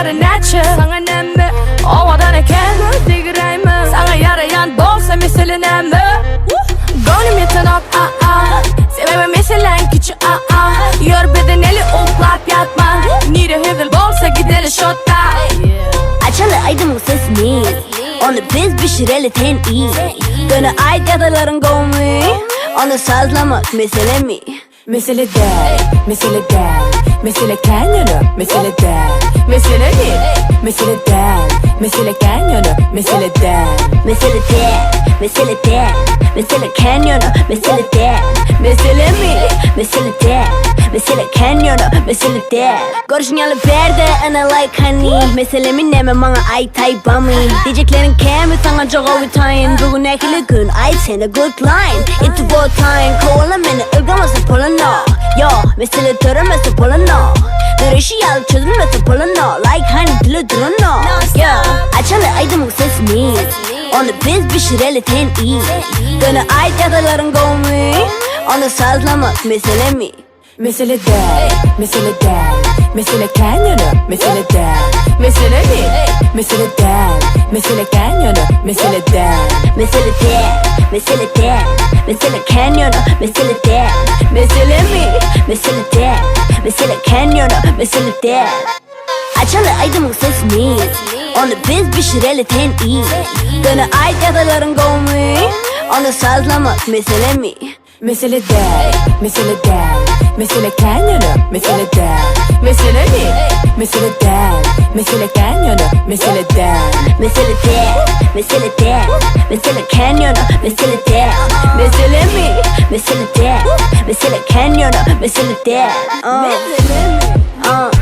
Dünyaları neçe sana nemme ovadan eken digireyme sana yarayan bolsa mesele nemme gönlüm yetenok sebebim meselen küçü yor bedeneli uklap yatma nire hüvül bolsa gideli şotta Açalı aydın sesini onu biz pişireli ten iyi Döne ait yadaların gomi onu sazlamak mesele mi? Mesele Däl, Mesele Däl, mesele kanyonu, mesele Däl, mesele mi? Mesele Däl, mesele kanyonu, mesele Däl, Mesele Däl, mesele Däl, mesele kanyonu, mesele Däl, mesele mi? Mesele Däl, mesele kanyonu, mesele Däl. Görüşünyalı berde ana Likehoneeeeey meselemin neme bana ait taybami diyeceklerin kemi sana çok avutayın bugün ekili gün ait sene good line it's about time kovala beni ılgaması polano yo mesele töremesi polano Dörüşü yalı çözülmesi polano Likehoneeeeey dili durano yo açalı aydın sesini onu biz pişireli ten iyi Döne ait yadaların gomi onu sazlamak mesele mi? Mesele Däl, mesele Däl, mesele kanyonu, mesele Däl, mesele mi? Mesele Däl, mesele kanyonu, mesele Däl, Mesele Däl, mesele Däl, mesele kanyonu, mesele Däl, mesele mi? Mesele Däl, mesele kanyonu, mesele Däl. Açalı aydın sesini onu biz pişireli ten iyi Döne ait yadaların gomi onu sazlamak mesele mi? Mesele Däl, mesele Däl, mesele kanyonu, mesele Däl, mesele mi? Mesele Däl, mesele kanyonu, mesele Däl, Mesele Däl, mesele Däl, mesele kanyonu, mesele Däl, mesele mi? Mesele Däl, mesele kanyonu, mesele Däl. Mesele mi?